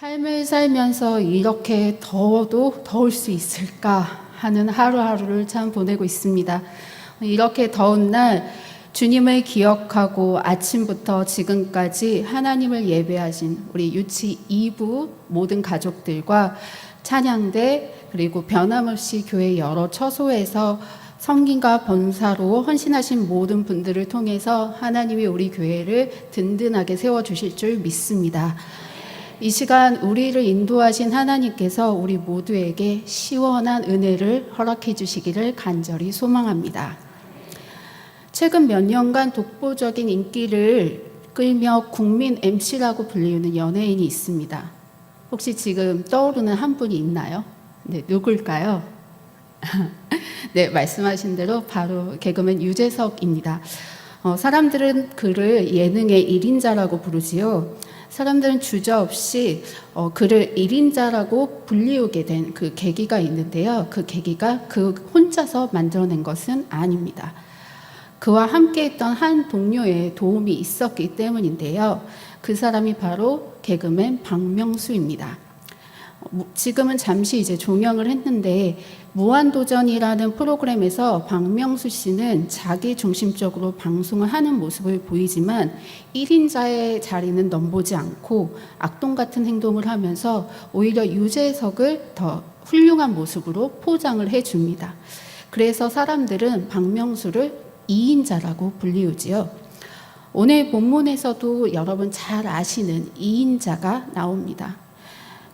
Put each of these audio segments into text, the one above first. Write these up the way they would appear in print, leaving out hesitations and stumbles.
삶을 살면서 이렇게 더워도 더울 수 있을까 하는 하루하루를 참 보내고 있습니다. 이렇게 더운 날 주님을 기억하고 아침부터 지금까지 하나님을 예배하신 우리 유치 2부 모든 가족들과 찬양대 그리고 변함없이 교회 여러 처소에서 성김과 본사로 헌신하신 모든 분들을 통해서 하나님이 우리 교회를 든든하게 세워주실 줄 믿습니다. 이 시간 우리를 인도하신 하나님께서 우리 모두에게 시원한 은혜를 허락해 주시기를 간절히 소망합니다. 최근 몇 년간 독보적인 인기를 끌며 국민 MC라고 불리는 연예인이 있습니다. 혹시 지금 떠오르는 한 분이 있나요? 네, 누굴까요? 네, 말씀하신 대로 바로 개그맨 유재석입니다. 사람들은 그를 예능의 1인자라고 부르지요. 사람들은 주저없이 그를 1인자라고 불리우게 된 그 계기가 있는데요. 그 계기가 그 혼자서 만들어낸 것은 아닙니다. 그와 함께 했던 한 동료의 도움이 있었기 때문인데요. 그 사람이 바로 개그맨 박명수입니다. 지금은 잠시 이제 종영을 했는데 무한도전이라는 프로그램에서 박명수 씨는 자기 중심적으로 방송을 하는 모습을 보이지만 1인자의 자리는 넘보지 않고 악동 같은 행동을 하면서 오히려 유재석을 더 훌륭한 모습으로 포장을 해줍니다. 그래서 사람들은 박명수를 2인자라고 불리우지요. 오늘 본문에서도 여러분 잘 아시는 2인자가 나옵니다.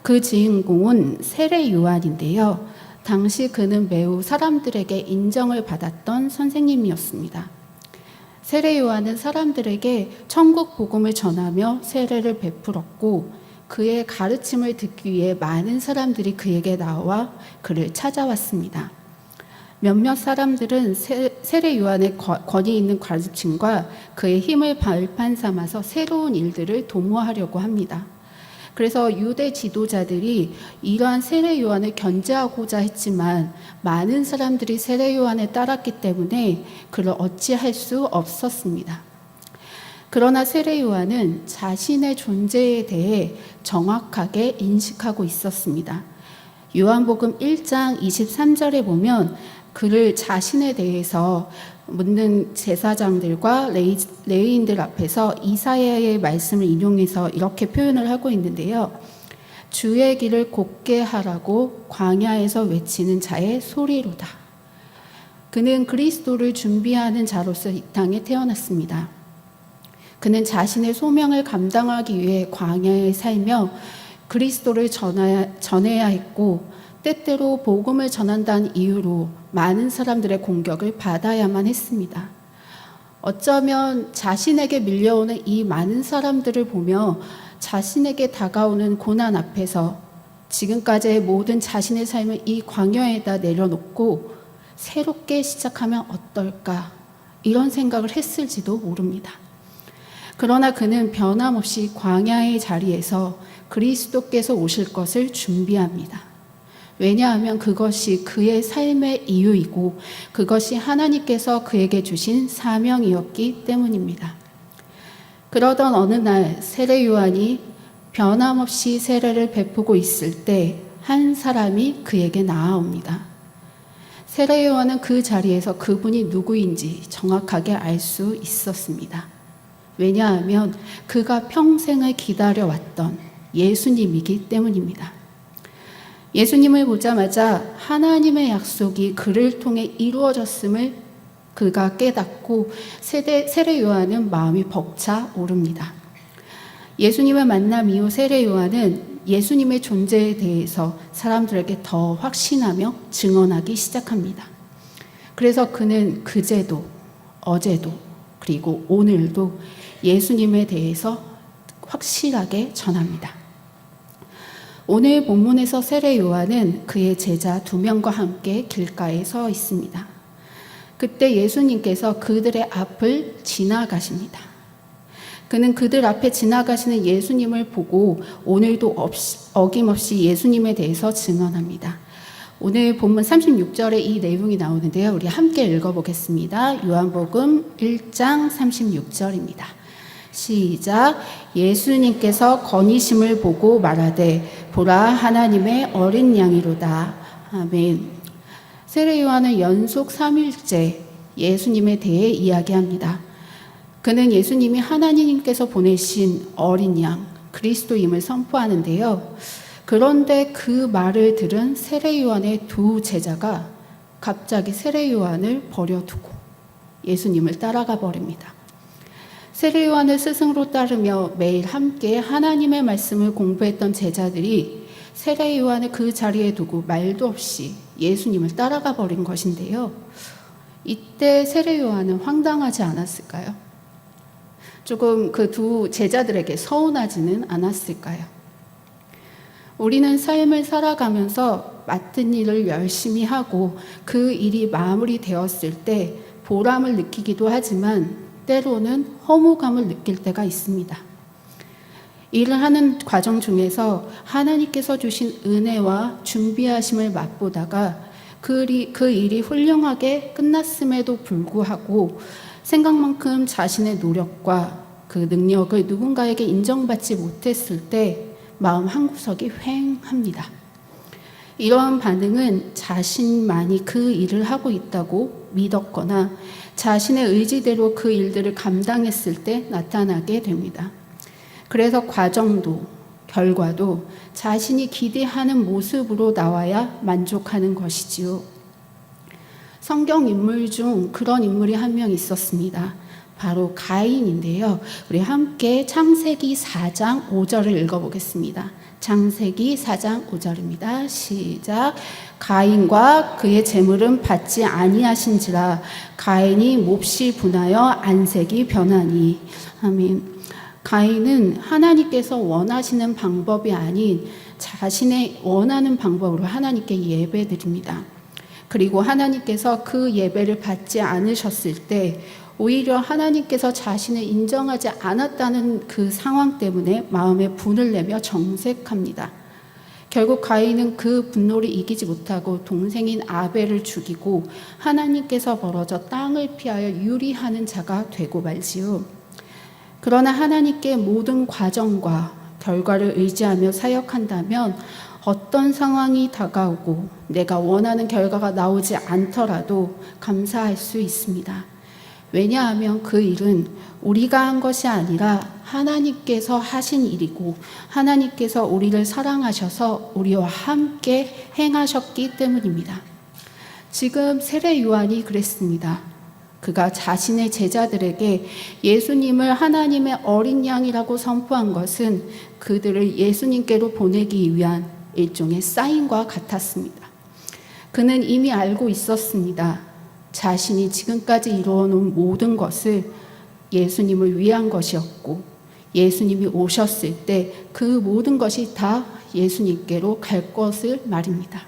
그 주인공은 세례 요한인데요. 당시 그는 매우 사람들에게 인정을 받았던 선생님이었습니다. 세례 요한은 사람들에게 천국 복음을 전하며 세례를 베풀었고 그의 가르침을 듣기 위해 많은 사람들이 그에게 나와 그를 찾아왔습니다. 몇몇 사람들은 세례 요한의 권위 있는 가르침과 그의 힘을 발판 삼아서 새로운 일들을 도모하려고 합니다. 그래서 유대 지도자들이 이러한 세례 요한을 견제하고자 했지만 많은 사람들이 세례 요한을 따랐기 때문에 그를 어찌할 수 없었습니다. 그러나 세례 요한은 자신의 존재에 대해 정확하게 인식하고 있었습니다. 요한복음 1장 23절에 보면 그를 자신에 대해서 묻는 제사장들과 레위인들 앞에서 이사야의 말씀을 인용해서 이렇게 표현을 하고 있는데요. 주의 길을 곧게 하라고 광야에서 외치는 자의 소리로다. 그는 그리스도를 준비하는 자로서 이 땅에 태어났습니다. 그는 자신의 소명을 감당하기 위해 광야에 살며 그리스도를 전해야 했고 때때로 복음을 전한다는 이유로 많은 사람들의 공격을 받아야만 했습니다. 어쩌면 자신에게 밀려오는 이 많은 사람들을 보며 자신에게 다가오는 고난 앞에서 지금까지의 모든 자신의 삶을 이 광야에다 내려놓고 새롭게 시작하면 어떨까 이런 생각을 했을지도 모릅니다. 그러나 그는 변함없이 광야의 자리에서 그리스도께서 오실 것을 준비합니다. 왜냐하면 그것이 그의 삶의 이유이고 그것이 하나님께서 그에게 주신 사명이었기 때문입니다. 그러던 어느 날 세례 요한이 변함없이 세례를 베푸고 있을 때 한 사람이 그에게 나아옵니다. 세례 요한은 그 자리에서 그분이 누구인지 정확하게 알 수 있었습니다. 왜냐하면 그가 평생을 기다려왔던 예수님이기 때문입니다. 예수님을 보자마자 하나님의 약속이 그를 통해 이루어졌음을 그가 깨닫고 세례 요한은 마음이 벅차 오릅니다. 예수님을 만남 이후 세례 요한은 예수님의 존재에 대해서 사람들에게 더 확신하며 증언하기 시작합니다. 그래서 그는 그제도, 어제도, 그리고 오늘도 예수님에 대해서 확실하게 전합니다. 오늘 본문에서 세례 요한은 그의 제자 2명과 함께 길가에 서 있습니다. 그때 예수님께서 그들의 앞을 지나가십니다. 그는 그들 앞에 지나가시는 예수님을 보고 오늘도 어김없이 예수님에 대해서 증언합니다. 오늘 본문 36절에 이 내용이 나오는데요. 우리 함께 읽어보겠습니다. 요한복음 1장 36절입니다. 시작. 예수님께서 건의심을 보고 말하되 보라 하나님의 어린 양이로다. 아멘. 세례 요한은 연속 3일째 예수님에 대해 이야기합니다. 그는 예수님이 하나님께서 보내신 어린 양 그리스도임을 선포하는데요. 그런데 그 말을 들은 세례 요한의 두 제자가 갑자기 세례 요한을 버려두고 예수님을 따라가 버립니다. 세례 요한을 스승으로 따르며 매일 함께 하나님의 말씀을 공부했던 제자들이 세례 요한을 그 자리에 두고 말도 없이 예수님을 따라가 버린 것인데요. 이때 세례 요한은 황당하지 않았을까요? 조금 그 두 제자들에게 서운하지는 않았을까요? 우리는 삶을 살아가면서 맡은 일을 열심히 하고 그 일이 마무리되었을 때 보람을 느끼기도 하지만 때로는 허무감을 느낄 때가 있습니다. 일을 하는 과정 중에서 하나님께서 주신 은혜와 준비하심을 맛보다가 그 일이 훌륭하게 끝났음에도 불구하고 생각만큼 자신의 노력과 그 능력을 누군가에게 인정받지 못했을 때 마음 한구석이 휑합니다. 이러한 반응은 자신만이 그 일을 하고 있다고 믿었거나 자신의 의지대로 그 일들을 감당했을 때 나타나게 됩니다. 그래서 과정도 결과도 자신이 기대하는 모습으로 나와야 만족하는 것이지요. 성경 인물 중 그런 인물이 한 명 있었습니다. 바로 가인인데요. 우리 함께 창세기 4장 5절을 읽어보겠습니다. 창세기 4장 5절입니다. 시작. 가인과 그의 재물은 받지 아니하신지라 가인이 몹시 분하여 안색이 변하니. 아멘. 가인은 하나님께서 원하시는 방법이 아닌 자신의 원하는 방법으로 하나님께 예배드립니다. 그리고 하나님께서 그 예배를 받지 않으셨을 때 오히려 하나님께서 자신을 인정하지 않았다는 그 상황 때문에 마음에 분을 내며 정색합니다. 결국 가인은 그 분노를 이기지 못하고 동생인 아벨을 죽이고 하나님께서 벌어져 땅을 피하여 유리하는 자가 되고 말지요. 그러나 하나님께 모든 과정과 결과를 의지하며 사역한다면 어떤 상황이 다가오고 내가 원하는 결과가 나오지 않더라도 감사할 수 있습니다. 왜냐하면 그 일은 우리가 한 것이 아니라 하나님께서 하신 일이고 하나님께서 우리를 사랑하셔서 우리와 함께 행하셨기 때문입니다. 지금 세례 요한이 그랬습니다. 그가 자신의 제자들에게 예수님을 하나님의 어린 양이라고 선포한 것은 그들을 예수님께로 보내기 위한 일종의 사인과 같았습니다. 그는 이미 알고 있었습니다. 자신이 지금까지 이루어놓은 모든 것을 예수님을 위한 것이었고 예수님이 오셨을 때 그 모든 것이 다 예수님께로 갈 것을 말입니다.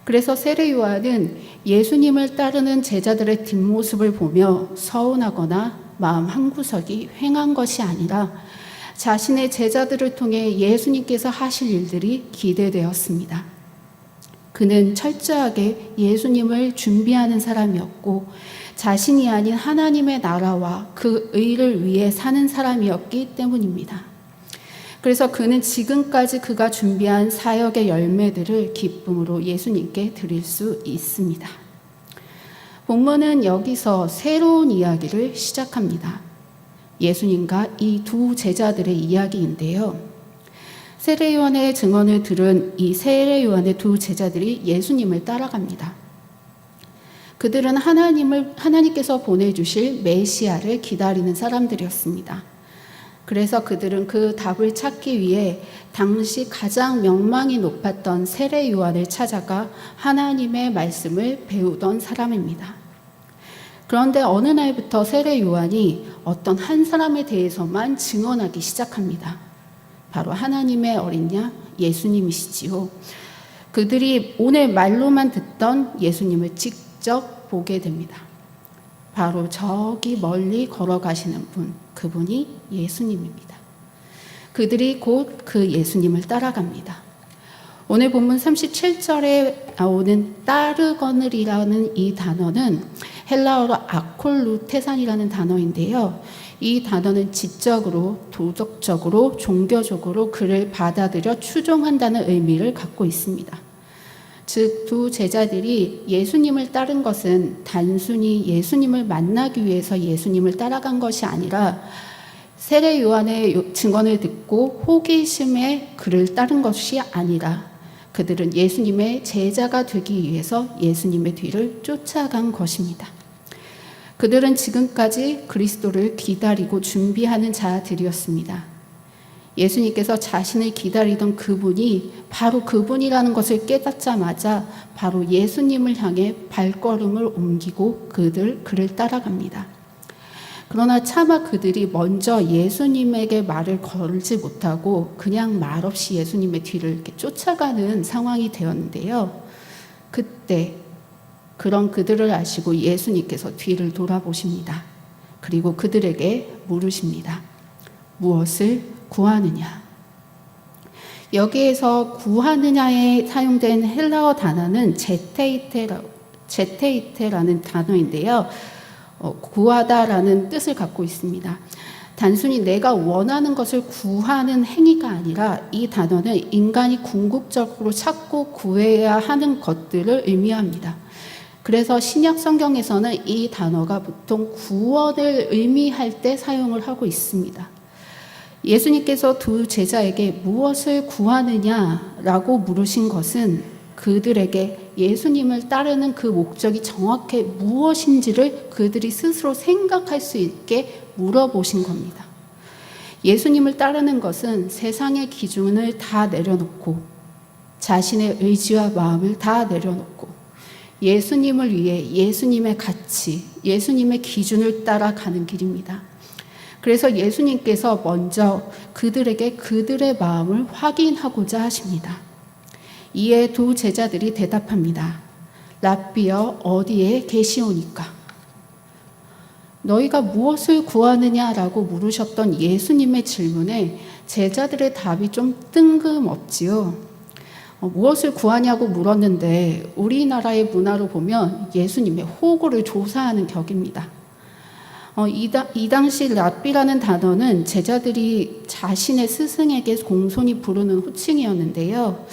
그래서 세례 요한은 예수님을 따르는 제자들의 뒷모습을 보며 서운하거나 마음 한구석이 휑한 것이 아니라 자신의 제자들을 통해 예수님께서 하실 일들이 기대되었습니다. 그는 철저하게 예수님을 준비하는 사람이었고 자신이 아닌 하나님의 나라와 그 의를 위해 사는 사람이었기 때문입니다. 그래서 그는 지금까지 그가 준비한 사역의 열매들을 기쁨으로 예수님께 드릴 수 있습니다. 본문은 여기서 새로운 이야기를 시작합니다. 예수님과 이 두 제자들의 이야기인데요. 세례 요한의 증언을 들은 이 세례 요한의 두 제자들이 예수님을 따라갑니다. 그들은 하나님께서 보내주실 메시아를 기다리는 사람들이었습니다. 그래서 그들은 그 답을 찾기 위해 당시 가장 명망이 높았던 세례 요한을 찾아가 하나님의 말씀을 배우던 사람입니다. 그런데 어느 날부터 세례 요한이 어떤 한 사람에 대해서만 증언하기 시작합니다. 바로 하나님의 어린 양 예수님이시지요. 그들이 오늘 말로만 듣던 예수님을 직접 보게 됩니다. 바로 저기 멀리 걸어가시는 분, 그분이 예수님입니다. 그들이 곧 그 예수님을 따라갑니다. 오늘 본문 37절에 나오는 따르거늘이라는 이 단어는 헬라어로 아콜루테산이라는 단어인데요. 이 단어는 지적으로, 도덕적으로, 종교적으로 그를 받아들여 추종한다는 의미를 갖고 있습니다. 즉, 두 제자들이 예수님을 따른 것은 단순히 예수님을 만나기 위해서 예수님을 따라간 것이 아니라 세례 요한의 증언을 듣고 호기심에 그를 따른 것이 아니라 그들은 예수님의 제자가 되기 위해서 예수님의 뒤를 쫓아간 것입니다. 그들은 지금까지 그리스도를 기다리고 준비하는 자들이었습니다. 예수님께서 자신을 기다리던 그분이 바로 그분이라는 것을 깨닫자마자 바로 예수님을 향해 발걸음을 옮기고 그를 따라갑니다. 그러나 차마 그들이 먼저 예수님에게 말을 걸지 못하고 그냥 말없이 예수님의 뒤를 이렇게 쫓아가는 상황이 되었는데요. 그때 그런 그들을 아시고 예수님께서 뒤를 돌아보십니다. 그리고 그들에게 물으십니다. 무엇을 구하느냐? 여기에서 구하느냐에 사용된 헬라어 단어는 제테이테라는 단어인데요. 구하다라는 뜻을 갖고 있습니다. 단순히 내가 원하는 것을 구하는 행위가 아니라 이 단어는 인간이 궁극적으로 찾고 구해야 하는 것들을 의미합니다. 그래서 신약 성경에서는 이 단어가 보통 구원을 의미할 때 사용을 하고 있습니다. 예수님께서 두 제자에게 무엇을 구하느냐라고 물으신 것은 그들에게 예수님을 따르는 그 목적이 정확히 무엇인지를 그들이 스스로 생각할 수 있게 물어보신 겁니다. 예수님을 따르는 것은 세상의 기준을 다 내려놓고 자신의 의지와 마음을 다 내려놓고 예수님을 위해 예수님의 가치, 예수님의 기준을 따라가는 길입니다. 그래서 예수님께서 먼저 그들에게 그들의 마음을 확인하고자 하십니다. 이에 두 제자들이 대답합니다. 랍비여 어디에 계시오니까? 너희가 무엇을 구하느냐라고 물으셨던 예수님의 질문에 제자들의 답이 좀 뜬금없지요. 무엇을 구하냐고 물었는데 우리나라의 문화로 보면 예수님의 호구를 조사하는 격입니다. 이 당시 랍비라는 단어는 제자들이 자신의 스승에게 공손히 부르는 호칭이었는데요.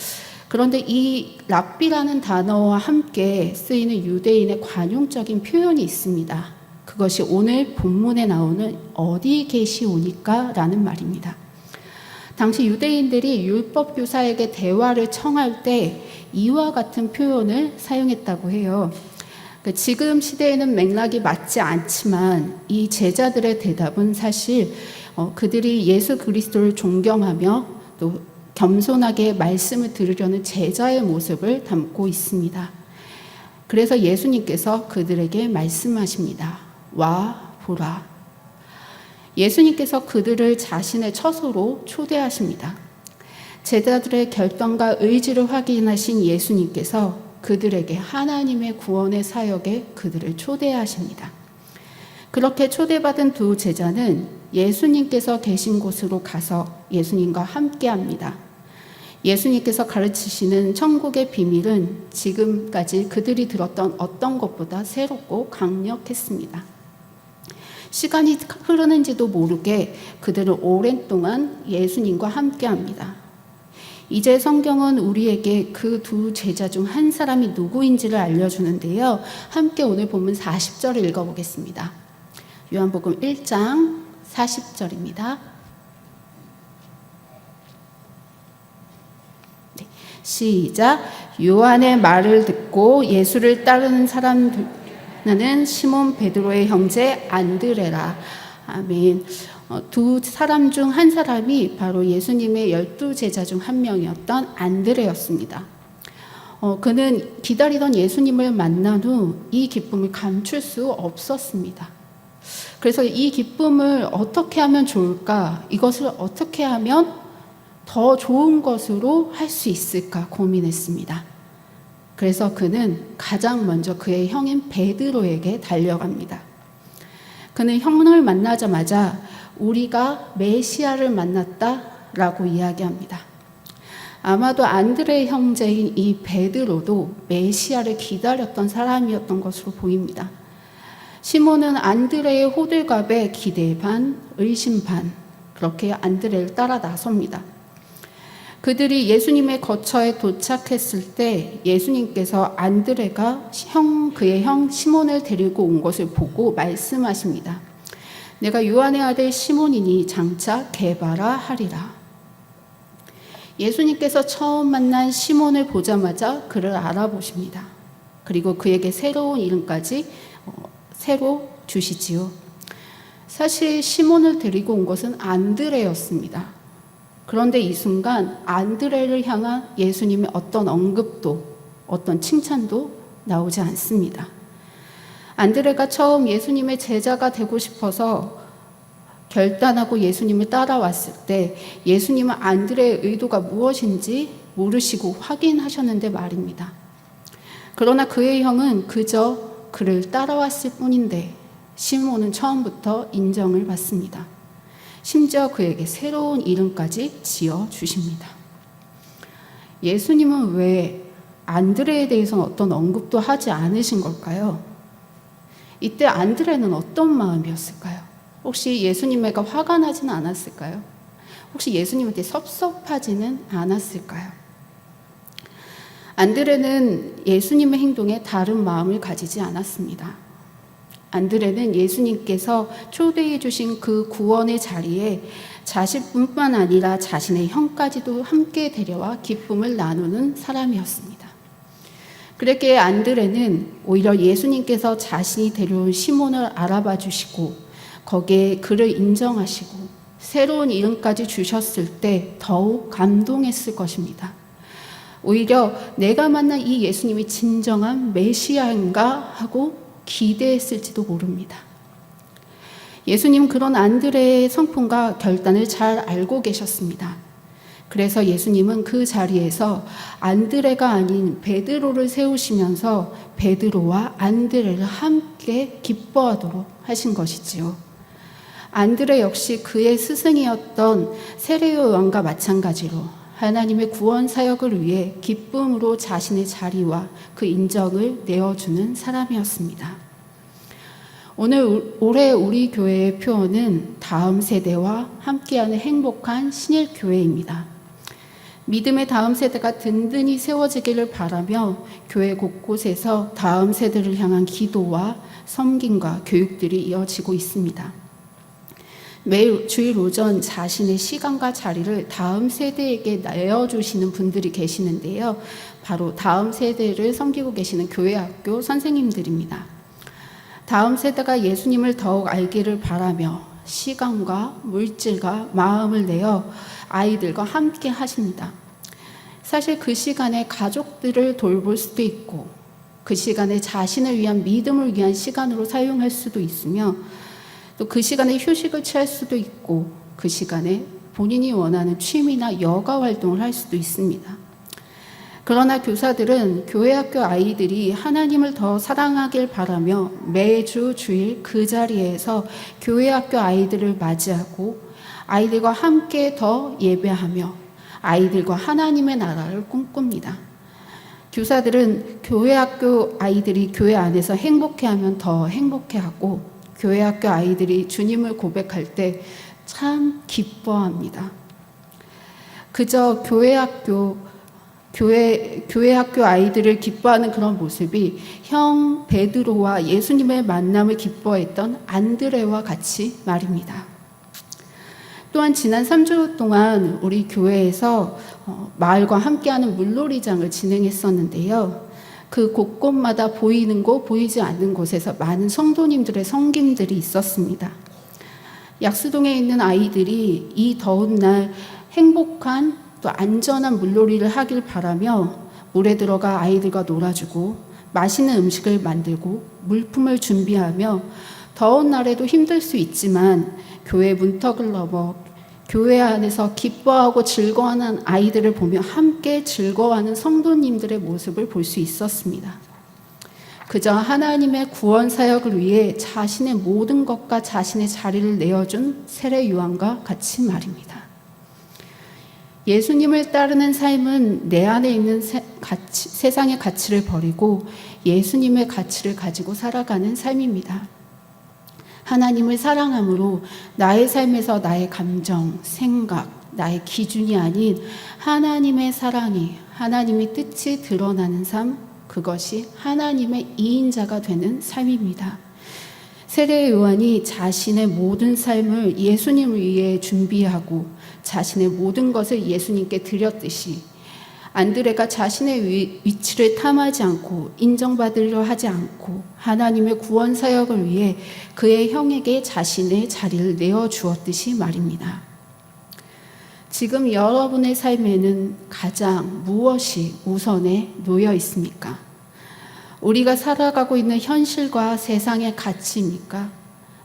그런데 이 랍비라는 단어와 함께 쓰이는 유대인의 관용적인 표현이 있습니다. 그것이 오늘 본문에 나오는 어디 계시오니까 라는 말입니다. 당시 유대인들이 율법 교사에게 대화를 청할 때 이와 같은 표현을 사용했다고 해요. 지금 시대에는 맥락이 맞지 않지만 이 제자들의 대답은 사실 그들이 예수 그리스도를 존경하며 또 겸손하게 말씀을 들으려는 제자의 모습을 담고 있습니다. 그래서 예수님께서 그들에게 말씀하십니다. 와 보라. 예수님께서 그들을 자신의 처소로 초대하십니다. 제자들의 결단과 의지를 확인하신 예수님께서 그들에게 하나님의 구원의 사역에 그들을 초대하십니다. 그렇게 초대받은 두 제자는 예수님께서 계신 곳으로 가서 예수님과 함께합니다. 예수님께서 가르치시는 천국의 비밀은 지금까지 그들이 들었던 어떤 것보다 새롭고 강력했습니다. 시간이 흐르는지도 모르게 그들은 오랜 동안 예수님과 함께합니다. 이제 성경은 우리에게 그 두 제자 중 한 사람이 누구인지를 알려주는데요. 함께 오늘 본문 40절을 읽어보겠습니다. 요한복음 1장 40절입니다. 네, 시작. 요한의 말을 듣고 예수를 따르는 사람은 시몬 베드로의 형제 안드레라. 아멘. 두 사람 중 한 사람이 바로 예수님의 12제자 중 한 명이었던 안드레였습니다. 그는 기다리던 예수님을 만난 후 이 기쁨을 감출 수 없었습니다. 그래서 이 기쁨을 어떻게 하면 좋을까? 이것을 어떻게 하면 더 좋은 것으로 할 수 있을까 고민했습니다. 그래서 그는 가장 먼저 그의 형인 베드로에게 달려갑니다. 그는 형을 만나자마자 우리가 메시아를 만났다라고 이야기합니다. 아마도 안드레의 형제인 이 베드로도 메시아를 기다렸던 사람이었던 것으로 보입니다. 시몬은 안드레의 호들갑에 기대 반, 의심 반, 그렇게 안드레를 따라 나섭니다. 그들이 예수님의 거처에 도착했을 때 예수님께서 안드레가 그의 형 시몬을 데리고 온 것을 보고 말씀하십니다. 내가 요한의 아들 시몬이니 장차 게바라 하리라. 예수님께서 처음 만난 시몬을 보자마자 그를 알아보십니다. 그리고 그에게 새로운 이름까지 새로 주시지요. 사실 시몬을 데리고 온 것은 안드레였습니다. 그런데 이 순간 안드레를 향한 예수님의 어떤 언급도 어떤 칭찬도 나오지 않습니다. 안드레가 처음 예수님의 제자가 되고 싶어서 결단하고 예수님을 따라왔을 때 예수님은 안드레의 의도가 무엇인지 모르시고 확인하셨는데 말입니다. 그러나 그의 형은 그저 그를 따라왔을 뿐인데 시몬은 처음부터 인정을 받습니다. 심지어 그에게 새로운 이름까지 지어주십니다. 예수님은 왜 안드레에 대해서는 어떤 언급도 하지 않으신 걸까요? 이때 안드레는 어떤 마음이었을까요? 혹시 예수님에게 화가 나지는 않았을까요? 혹시 예수님한테 섭섭하지는 않았을까요? 안드레는 예수님의 행동에 다른 마음을 가지지 않았습니다. 안드레는 예수님께서 초대해 주신 그 구원의 자리에 자신뿐만 아니라 자신의 형까지도 함께 데려와 기쁨을 나누는 사람이었습니다. 그렇게 안드레는 오히려 예수님께서 자신이 데려온 시몬을 알아봐 주시고 거기에 그를 인정하시고 새로운 이름까지 주셨을 때 더욱 감동했을 것입니다. 오히려 내가 만난 이 예수님이 진정한 메시아인가 하고 기대했을지도 모릅니다. 예수님 그런 안드레의 성품과 결단을 잘 알고 계셨습니다. 그래서 예수님은 그 자리에서 안드레가 아닌 베드로를 세우시면서 베드로와 안드레를 함께 기뻐하도록 하신 것이지요. 안드레 역시 그의 스승이었던 세례요 요한과 마찬가지로 하나님의 구원 사역을 위해 기쁨으로 자신의 자리와 그 인정을 내어주는 사람이었습니다. 올해 우리 교회의 표어는 다음 세대와 함께하는 행복한 신일교회입니다. 믿음의 다음 세대가 든든히 세워지기를 바라며 교회 곳곳에서 다음 세대를 향한 기도와 섬김과 교육들이 이어지고 있습니다. 매일 주일 오전 자신의 시간과 자리를 다음 세대에게 내어주시는 분들이 계시는데요. 바로 다음 세대를 섬기고 계시는 교회학교 선생님들입니다. 다음 세대가 예수님을 더욱 알기를 바라며 시간과 물질과 마음을 내어 아이들과 함께 하십니다. 사실 그 시간에 가족들을 돌볼 수도 있고 그 시간에 자신을 위한 믿음을 위한 시간으로 사용할 수도 있으며 또 그 시간에 휴식을 취할 수도 있고 그 시간에 본인이 원하는 취미나 여가 활동을 할 수도 있습니다. 그러나 교사들은 교회 학교 아이들이 하나님을 더 사랑하길 바라며 매주 주일 그 자리에서 교회 학교 아이들을 맞이하고 아이들과 함께 더 예배하며 아이들과 하나님의 나라를 꿈꿉니다. 교사들은 교회 학교 아이들이 교회 안에서 행복해하면 더 행복해하고 교회 학교 아이들이 주님을 고백할 때 참 기뻐합니다. 그저 교회 학교 아이들을 기뻐하는 그런 모습이 형 베드로와 예수님의 만남을 기뻐했던 안드레와 같이 말입니다. 또한 지난 3주 동안 우리 교회에서 마을과 함께하는 물놀이장을 진행했었는데요. 그 곳곳마다 보이는 곳, 보이지 않는 곳에서 많은 성도님들의 섬김들이 있었습니다. 약수동에 있는 아이들이 이 더운 날 행복한 또 안전한 물놀이를 하길 바라며 물에 들어가 아이들과 놀아주고 맛있는 음식을 만들고 물품을 준비하며 더운 날에도 힘들 수 있지만 교회 문턱을 넘어 교회 안에서 기뻐하고 즐거워하는 아이들을 보며 함께 즐거워하는 성도님들의 모습을 볼 수 있었습니다. 그저 하나님의 구원 사역을 위해 자신의 모든 것과 자신의 자리를 내어준 세례 요한과 같이 말입니다. 예수님을 따르는 삶은 내 안에 있는 세상의 가치를 버리고 예수님의 가치를 가지고 살아가는 삶입니다. 하나님을 사랑함으로 나의 삶에서 나의 감정, 생각, 나의 기준이 아닌 하나님의 사랑이, 하나님의 뜻이 드러나는 삶, 그것이 하나님의 이인자가 되는 삶입니다. 세례 요한이 자신의 모든 삶을 예수님을 위해 준비하고 자신의 모든 것을 예수님께 드렸듯이 안드레가 자신의 위치를 탐하지 않고 인정받으려 하지 않고 하나님의 구원 사역을 위해 그의 형에게 자신의 자리를 내어주었듯이 말입니다. 지금 여러분의 삶에는 가장 무엇이 우선에 놓여 있습니까? 우리가 살아가고 있는 현실과 세상의 가치입니까?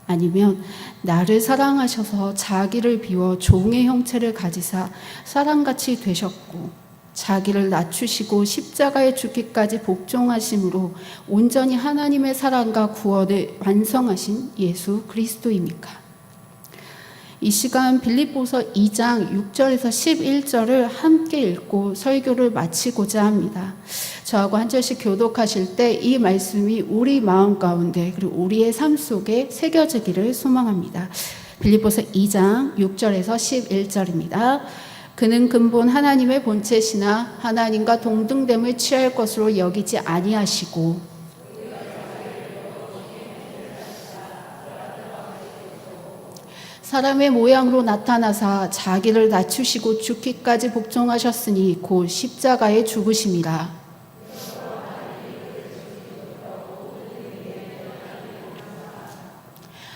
아니면 나를 사랑하셔서 자기를 비워 종의 형체를 가지사 사람같이 되셨고 자기를 낮추시고 십자가에 죽기까지 복종하심으로 온전히 하나님의 사랑과 구원을 완성하신 예수 그리스도입니까? 이 시간 빌립보서 2장 6절에서 11절을 함께 읽고 설교를 마치고자 합니다. 저하고 한 절씩 교독하실 때 이 말씀이 우리 마음 가운데 그리고 우리의 삶 속에 새겨지기를 소망합니다. 빌립보서 2장 6절에서 11절입니다. 그는 근본 하나님의 본체시나 하나님과 동등됨을 취할 것으로 여기지 아니하시고 사람의 모양으로 나타나사 자기를 낮추시고 죽기까지 복종하셨으니 곧 십자가에 죽으심이라.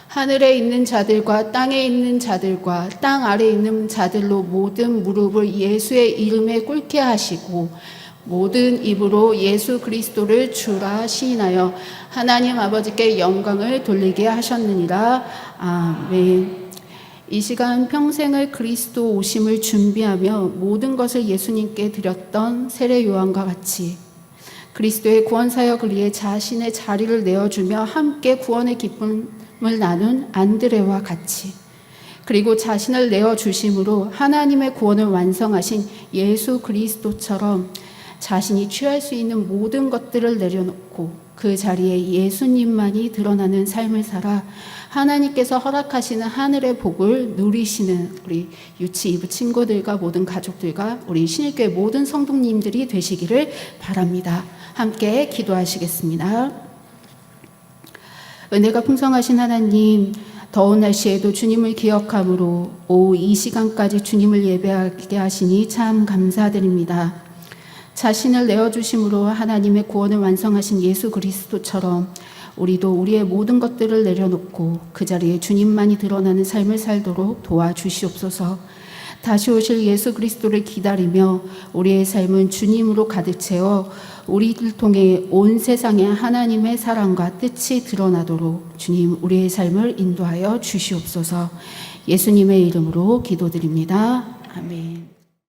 하늘에 있는 자들과 땅에 있는 자들과 땅 아래에 있는 자들로 모든 무릎을 예수의 이름에 꿇게 하시고 모든 입으로 예수 그리스도를 주라 시인하여 하나님 아버지께 영광을 돌리게 하셨느니라. 아멘. 이 시간 평생을 그리스도 오심을 준비하며 모든 것을 예수님께 드렸던 세례 요한과 같이 그리스도의 구원 사역을 위해 자신의 자리를 내어주며 함께 구원의 기쁨을 나눈 안드레와 같이 그리고 자신을 내어주심으로 하나님의 구원을 완성하신 예수 그리스도처럼 자신이 취할 수 있는 모든 것들을 내려놓고 그 자리에 예수님만이 드러나는 삶을 살아 하나님께서 허락하시는 하늘의 복을 누리시는 우리 유치 2부 친구들과 모든 가족들과 우리 신일교회 모든 성도님들이 되시기를 바랍니다. 함께 기도하시겠습니다. 은혜가 풍성하신 하나님, 더운 날씨에도 주님을 기억함으로 오후 이 시간까지 주님을 예배하게 하시니 참 감사드립니다. 자신을 내어주심으로 하나님의 구원을 완성하신 예수 그리스도처럼 우리도 우리의 모든 것들을 내려놓고 그 자리에 주님만이 드러나는 삶을 살도록 도와주시옵소서. 다시 오실 예수 그리스도를 기다리며 우리의 삶은 주님으로 가득 채워 우리를 통해 온 세상에 하나님의 사랑과 뜻이 드러나도록 주님 우리의 삶을 인도하여 주시옵소서. 예수님의 이름으로 기도드립니다. 아멘.